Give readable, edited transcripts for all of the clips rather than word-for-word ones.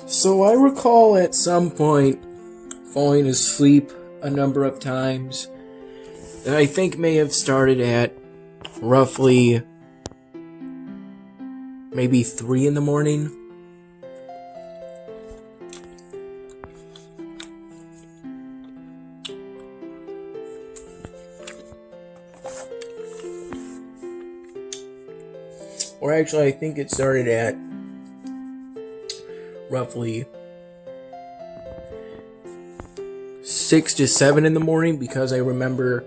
So I recall at some point falling asleep a number of times that I think may have started at roughly maybe 3 in the morning. Or actually, I think it started at roughly 6 to 7 in the morning, because I remember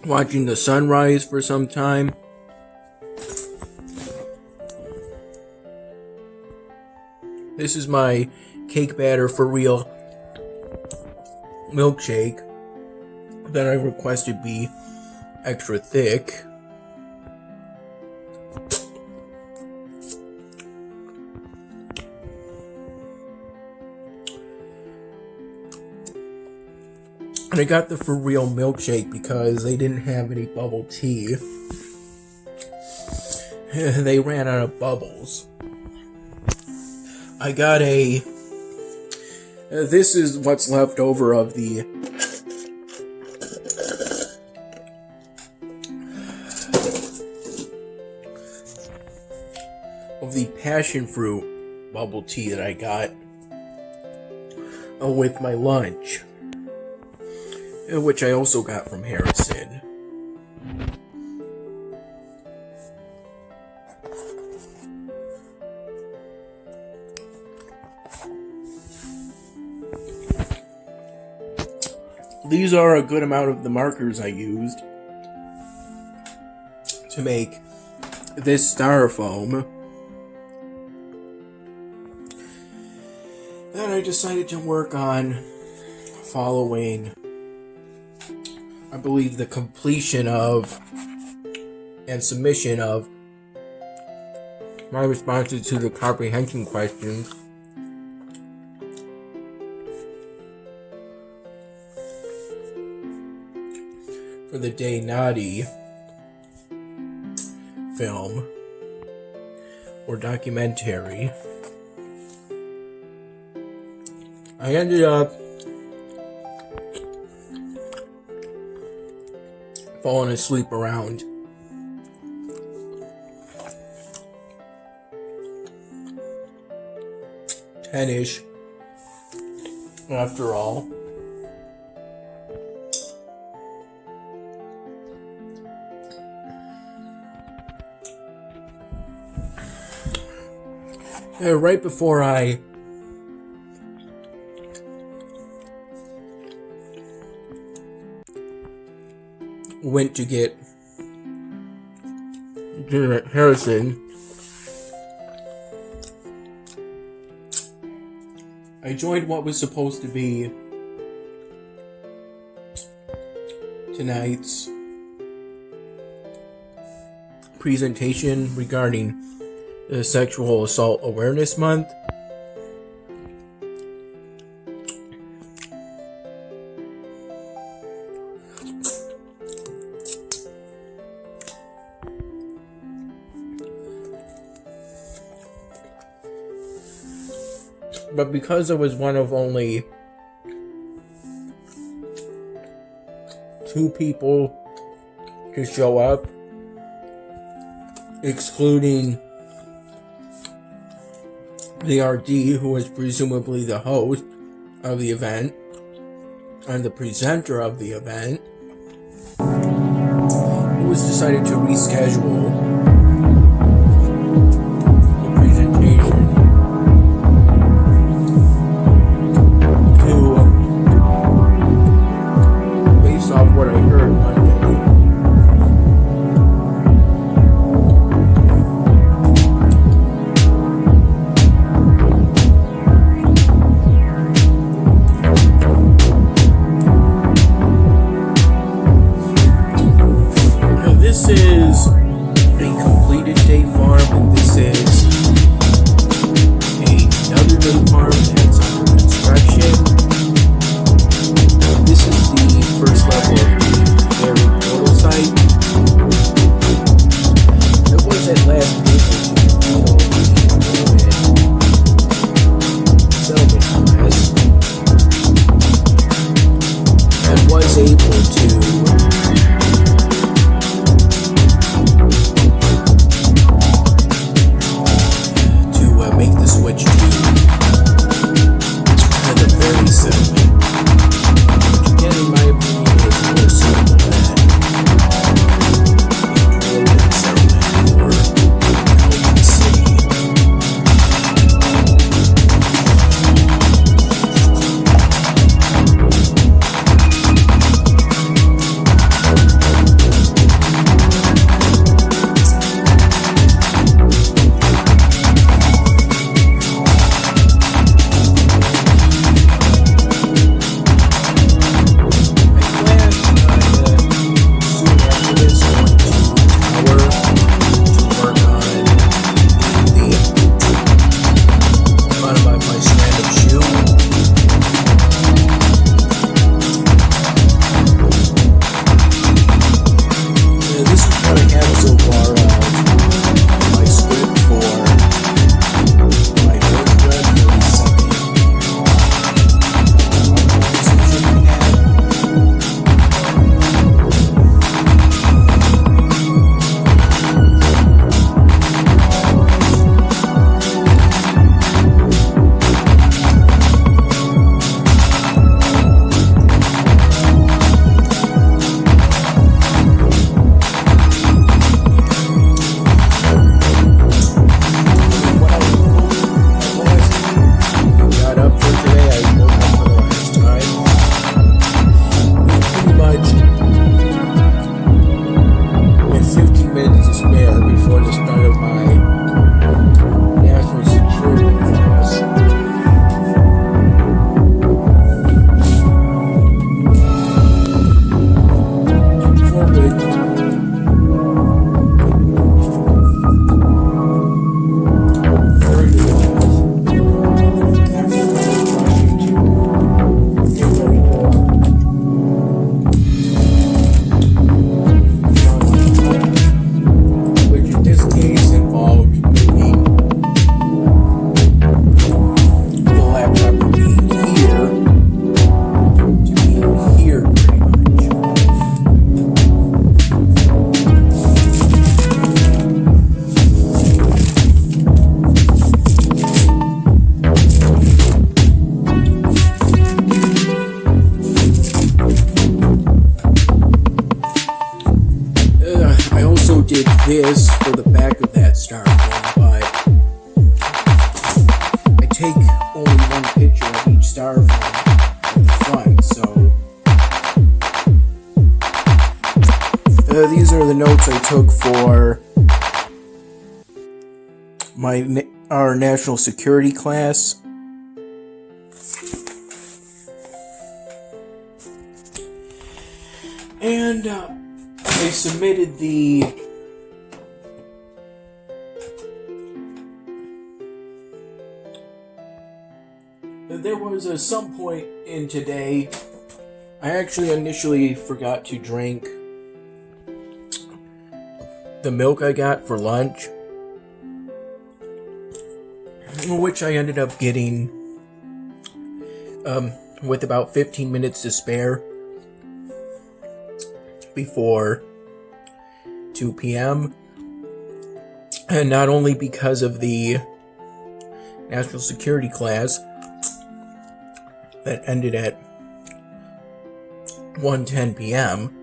watching the sunrise for some time. This is my cake batter for real milkshake that I requested be extra thick. And I got the for real milkshake because they didn't have any bubble tea. They ran out of bubbles. I got a... this is what's left over of the passion fruit bubble tea that I got with my lunch, which I also got from Harrison. These are a good amount of the markers I used to make this styrofoam. Then I decided to work on following, I believe, the completion of and submission of my responses to the comprehension questions for the Day Naughty film or documentary. I ended up falling asleep around 10-ish after all. Right before I went to get dinner at Harrison, I joined what was supposed to be tonight's presentation regarding the Sexual Assault Awareness Month. But because I was one of only 2 people to show up, excluding the RD, who was presumably the host of the event and the presenter of the event, it was decided to reschedule the presentation to, based off what I heard Monday, this is a this for the back of that styrofoam, but I take only one picture of each styrofoam at the front, so these are the notes I took for our national security class. And I submitted there was some point in today, I actually initially forgot to drink the milk I got for lunch, which I ended up getting with about 15 minutes to spare before 2 p.m. And not only because of the national security class that ended at 1:10 p.m.,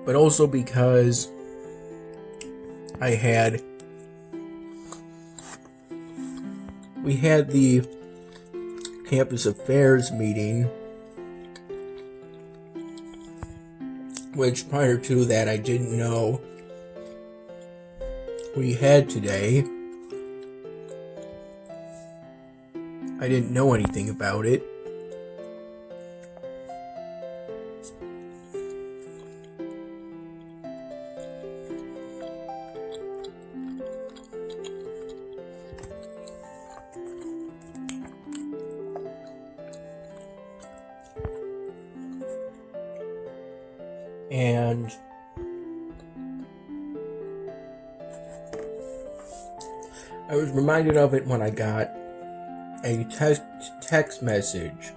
but also because we had the campus affairs meeting, which prior to that I didn't know we had today. I didn't know anything about it. And I was reminded of it when I got a text message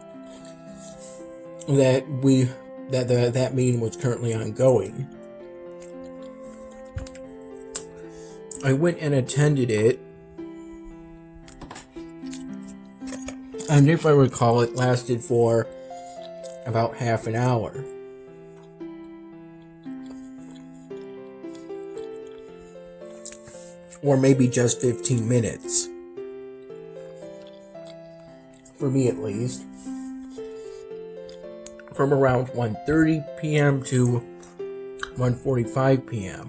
that that meeting was currently ongoing. I went and attended it, and if I recall, it lasted for about half an hour. Or maybe just 15 minutes. For me at least. From around 1:30 p.m. to 1:45 p.m.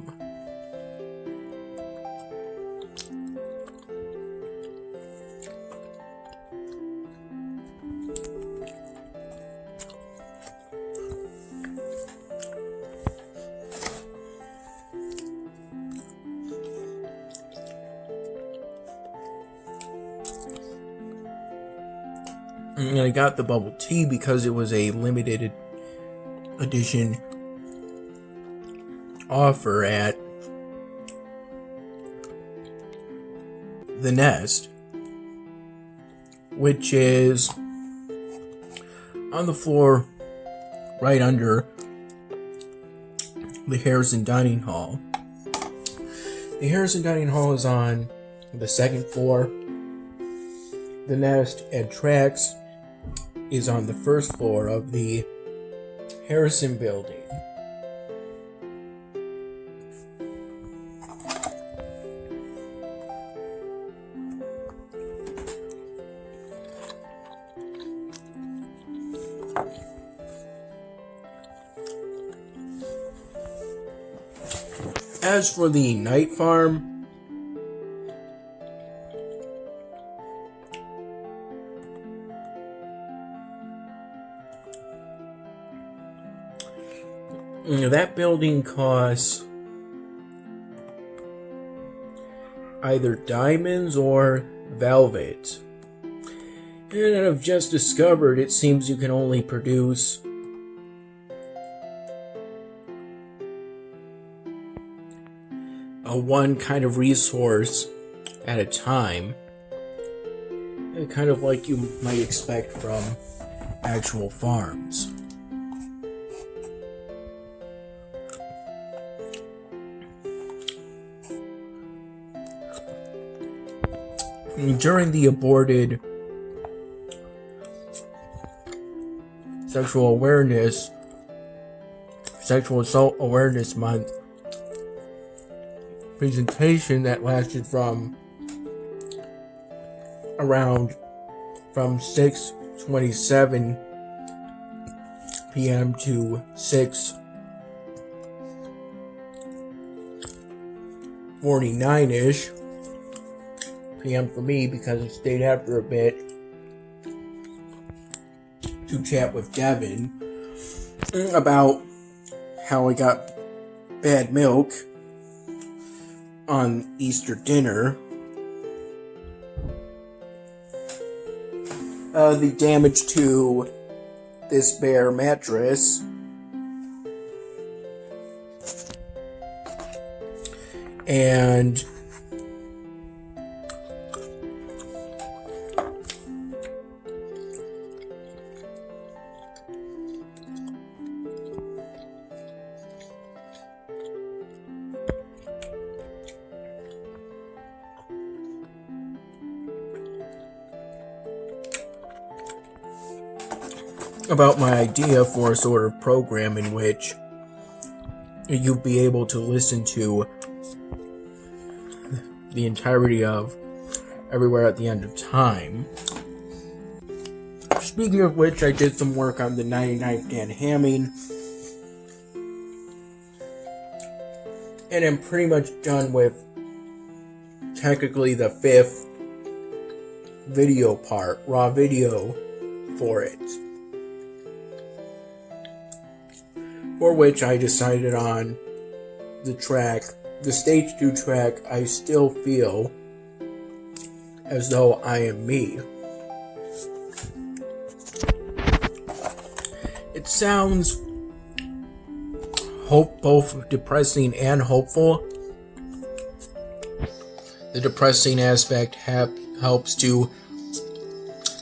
And I got the bubble tea because it was a limited edition offer at the Nest, which is on the floor right under the Harrison Dining Hall. The Harrison Dining Hall is on the second floor. The Nest and Tracks is on the first floor of the Harrison building. As for the night farm, that building costs either diamonds or velvet. And I've just discovered it seems you can only produce one kind of resource at a time. Kind of like you might expect from actual farms. During the aborted Sexual Awareness Sexual Assault Awareness Month presentation that lasted from 6:27 p.m. to 6:49-ish p.m. for me, because I stayed after a bit to chat with Devin about how I got bad milk on Easter dinner, the damage to this bare mattress, and about my idea for a sort of program in which you'd be able to listen to the entirety of Everywhere at the End of Time. Speaking of which, I did some work on the 99th Dan Hamming, and I'm pretty much done with technically the 5th video part, raw video for it, for which I decided on the track, the stage 2 track, I Still Feel As Though I Am Me. It sounds both depressing and hopeful. The depressing aspect helps to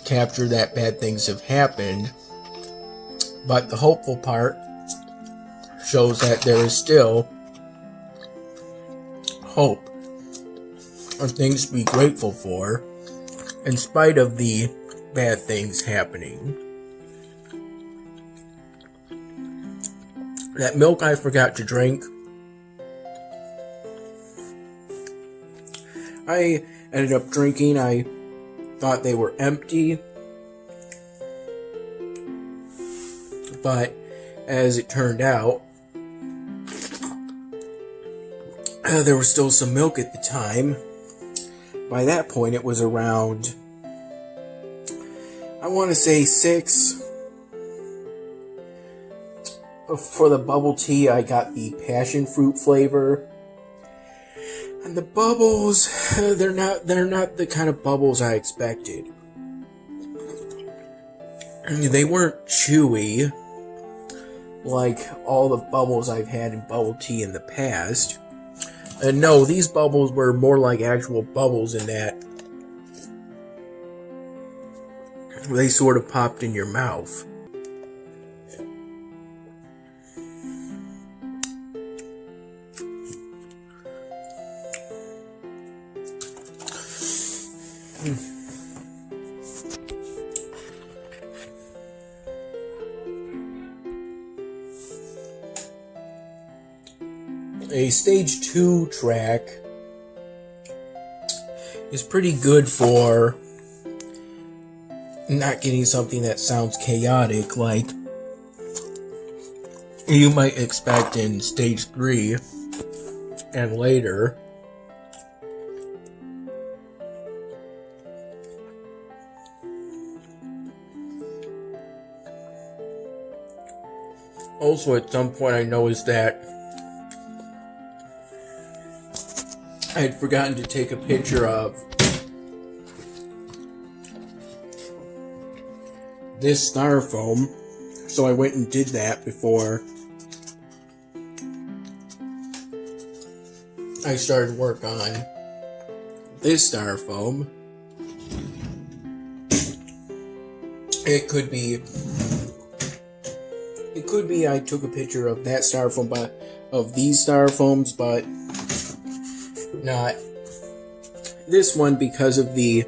capture that bad things have happened, but the hopeful part shows that there is still hope or things to be grateful for in spite of the bad things happening. That milk I forgot to drink, I ended up drinking. I thought they were empty, but as it turned out, there was still some milk at the time. By that point, it was around, I want to say 6. For the bubble tea, I got the passion fruit flavor. And the bubbles, they're not the kind of bubbles I expected. They weren't chewy like all the bubbles I've had in bubble tea in the past. And no, these bubbles were more like actual bubbles in that they sort of popped in your mouth. A stage 2 track is pretty good for not getting something that sounds chaotic like you might expect in stage 3 and later. Also, at some point I noticed that I had forgotten to take a picture of this styrofoam, so I went and did that before I started work on this styrofoam. It could be I took a picture of that styrofoam, but of these styrofoams, but not this one because of the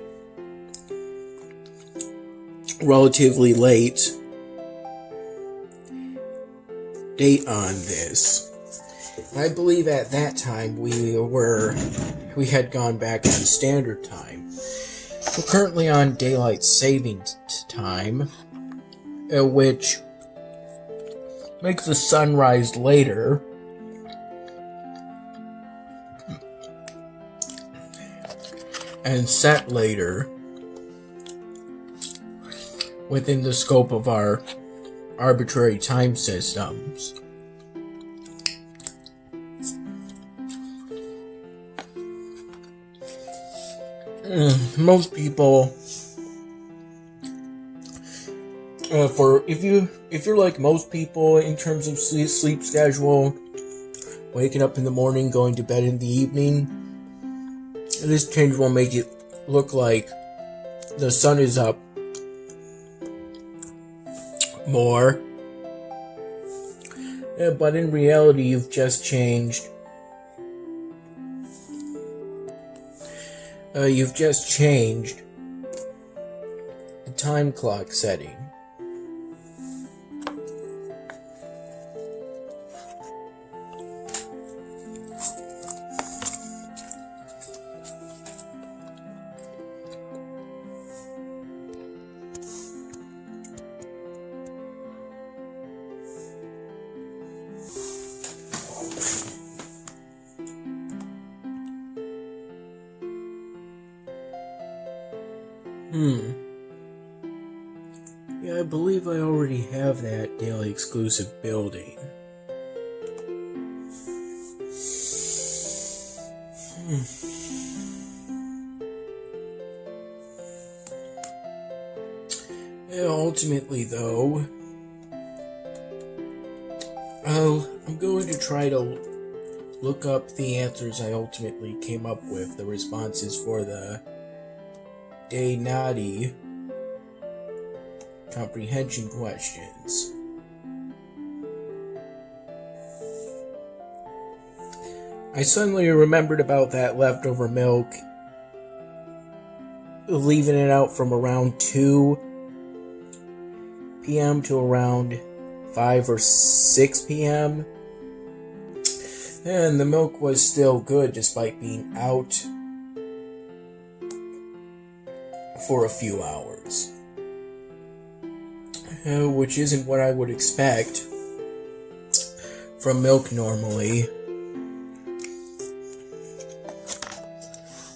relatively late date on this. I believe at that time we had gone back on standard time. We're currently on daylight savings time, which makes the sun rise later. And set later within the scope of our arbitrary time systems. Most people, if you're like most people in terms of sleep schedule, waking up in the morning, going to bed in the evening, this change will make it look like the sun is up more, but in reality you've just changed the time clock setting. Yeah, I believe I already have that daily exclusive building. Yeah, ultimately, though, I'm going to try to look up the answers I ultimately came up with, the responses for the Day Naughty comprehension questions. I suddenly remembered about that leftover milk, leaving it out from around 2 p.m. to around 5 or 6 p.m. And the milk was still good despite being out for a few hours. Which isn't what I would expect from milk normally.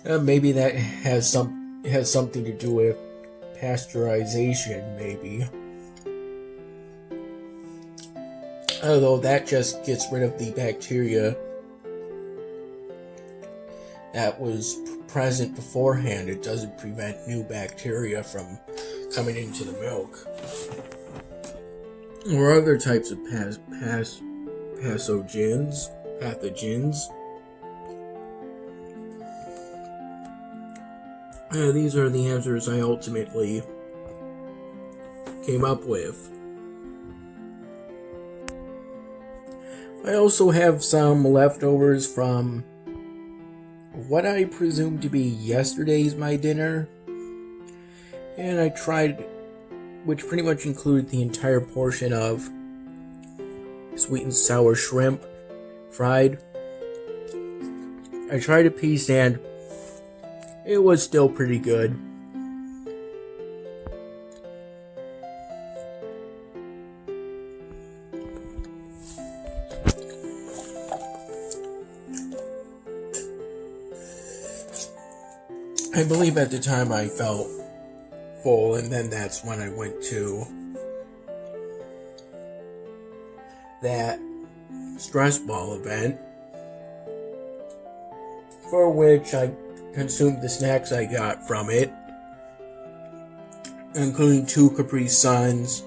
Maybe that has something to do with pasteurization, maybe. Although that just gets rid of the bacteria that was present beforehand. It doesn't prevent new bacteria from coming into the milk. Or other types of pathogens. These are the answers I ultimately came up with. I also have some leftovers from what I presume to be yesterday's my dinner. And I tried, which pretty much included the entire portion of sweet and sour shrimp fried. I tried a piece and it was still pretty good. I believe at the time I felt full, and then that's when I went to that stress ball event, for which I consumed the snacks I got from it, including 2 Capri Suns,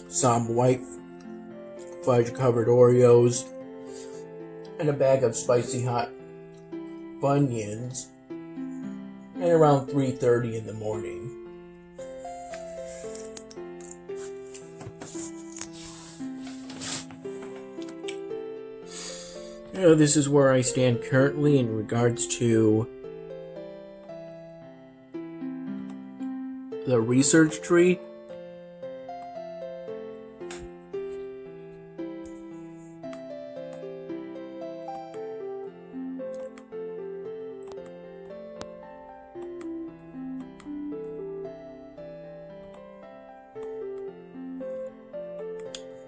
some white fudge covered Oreos, and a bag of spicy hot Funyuns, and around 3:30 in the morning. This is where I stand currently in regards to the research tree.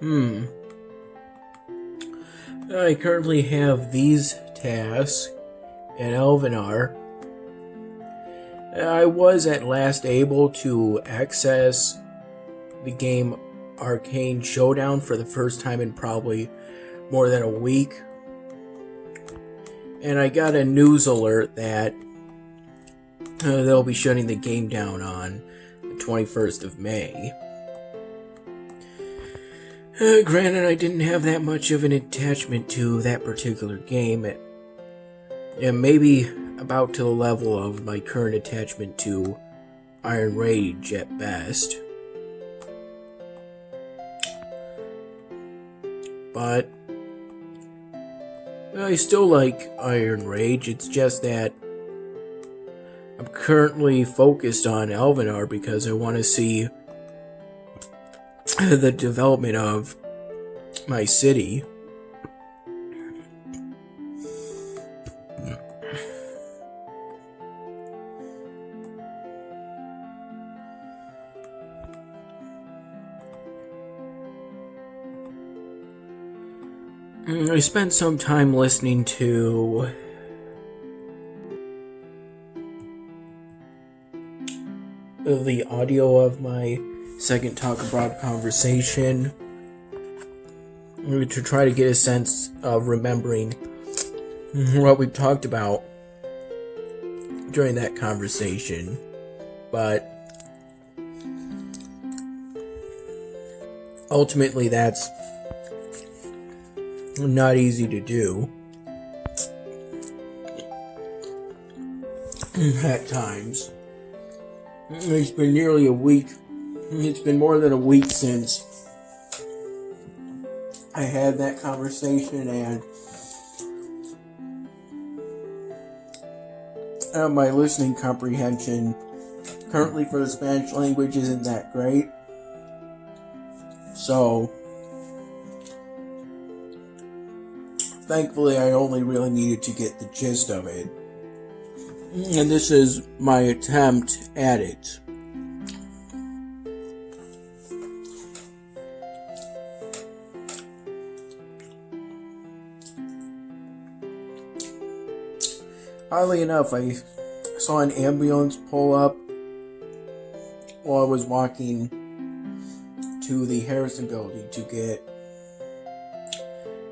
I currently have these tasks at Elvenar. I was at last able to access the game Arcane Showdown for the first time in probably more than a week. And I got a news alert that they'll be shutting the game down on the 21st of May. Granted, I didn't have that much of an attachment to that particular game. And maybe about to the level of my current attachment to Iron Rage at best. But I still like Iron Rage. It's just that I'm currently focused on Elvenar because I want to see the development of my city. I spent some time listening to the audio of my second Talk Abroad conversation to try to get a sense of remembering what we talked about during that conversation. But ultimately that's not easy to do at times. It's been nearly a week. It's been more than a week since I had that conversation, and my listening comprehension currently for the Spanish language isn't that great. So thankfully, I only really needed to get the gist of it. And this is my attempt at it. Oddly enough, I saw an ambulance pull up while I was walking to the Harrison building to get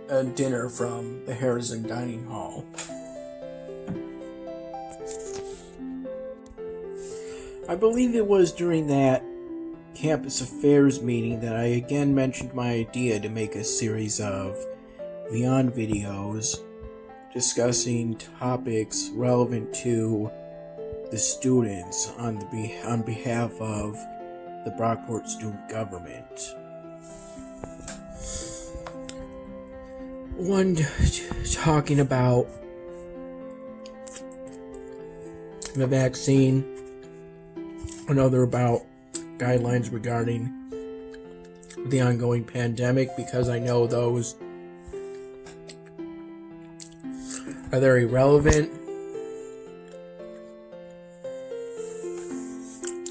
a dinner from the Harrison Dining Hall. I believe it was during that campus affairs meeting that I again mentioned my idea to make a series of Beyond videos discussing topics relevant to the students on behalf of the Brockport student government. One talking about the vaccine, another about guidelines regarding the ongoing pandemic, because I know those are very relevant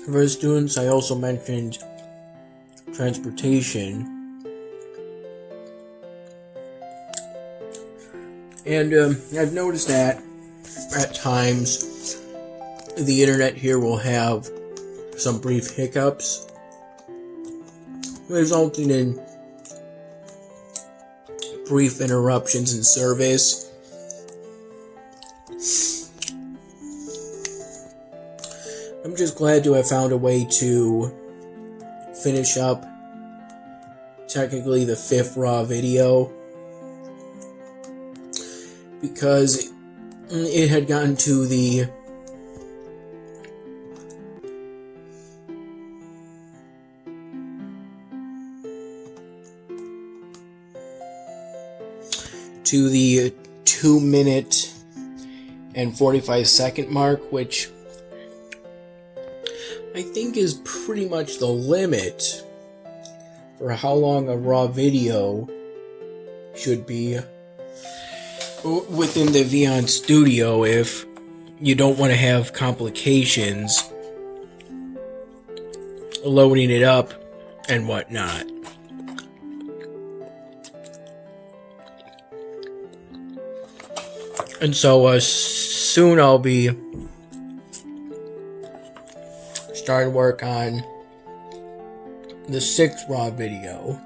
for students. I also mentioned transportation. And I've noticed that at times the internet here will have some brief hiccups, resulting in brief interruptions in service. I'm just glad to have found a way to finish up technically the 5th raw video, because it had gotten to the to the 2-minute and 45-second mark, which I think is pretty much the limit for how long a raw video should be within the Vion studio if you don't want to have complications loading it up and whatnot. And so soon I'll be starting work on the 6th raw video.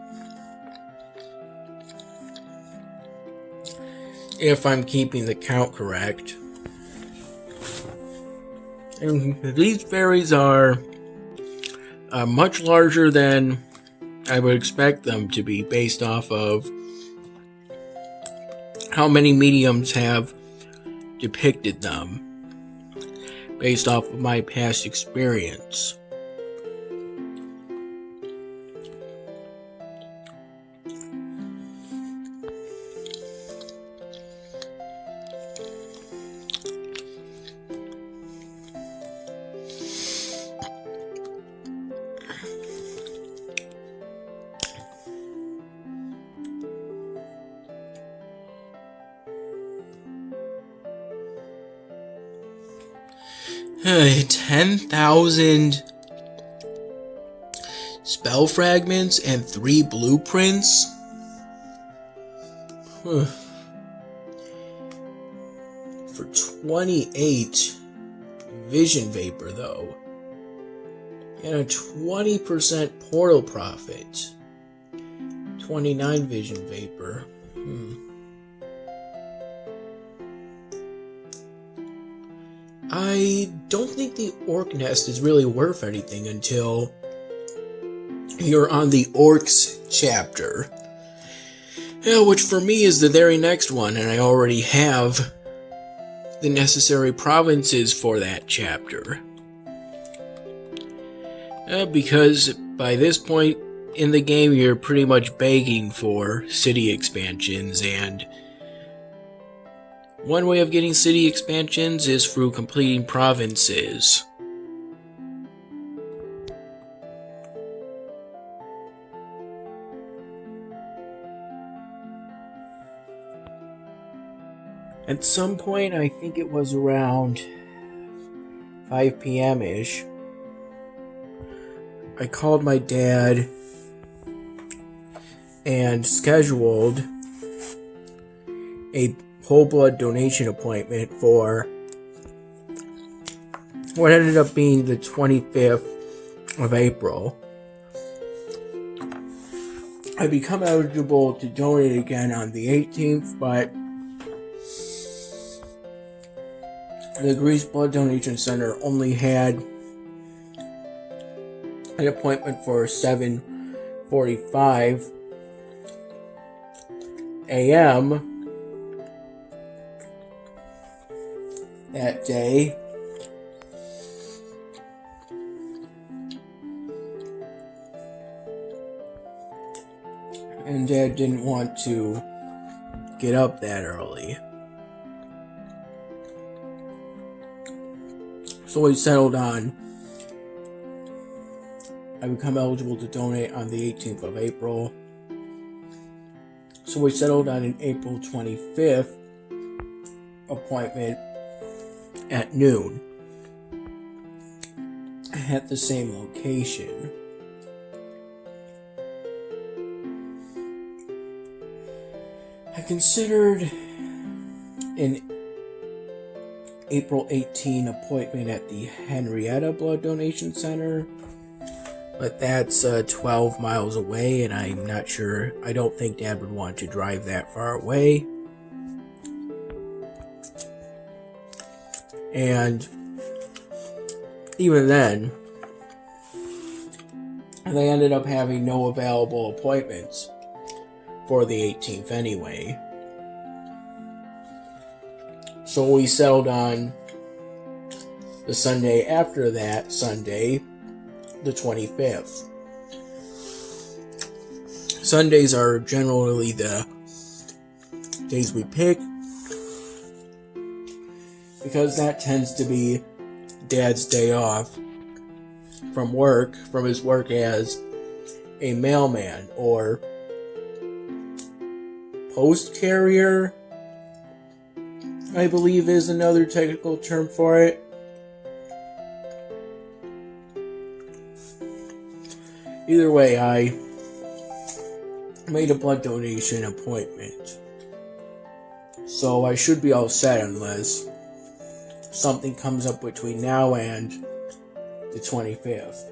If I'm keeping the count correct. And these fairies are much larger than I would expect them to be based off of how many mediums have depicted them, based off of my past experience. Hey, 10,000 spell fragments and 3 blueprints? For 28 vision vapor, though. And a 20% portal profit. 29 vision vapor. I don't think the orc nest is really worth anything until you're on the orcs chapter. Which for me is the very next one, and I already have the necessary provinces for that chapter. Because by this point in the game, you're pretty much begging for city expansions, and one way of getting city expansions is through completing provinces. At some point, I think it was around 5 p.m.-ish, I called my dad and scheduled a whole blood donation appointment for what ended up being the 25th of April. I become eligible to donate again on the 18th, but the Greece Blood Donation Center only had an appointment for 7:45 a.m. that day. And Dad didn't want to get up that early. So we settled on I become eligible to donate on the 18th of April. So we settled on an April 25th appointment at noon at the same location. I considered an April 18 appointment at the Henrietta Blood Donation Center, but that's 12 miles away, and I'm not sure. I don't think Dad would want to drive that far away. And even then, they ended up having no available appointments for the 18th anyway. So we settled on the Sunday after that Sunday, the 25th. Sundays are generally the days we pick, because that tends to be Dad's day off from work, from his work as a mailman or post carrier, I believe is another technical term for it. Either way, I made a blood donation appointment. So I should be all set unless something comes up between now and the 25th.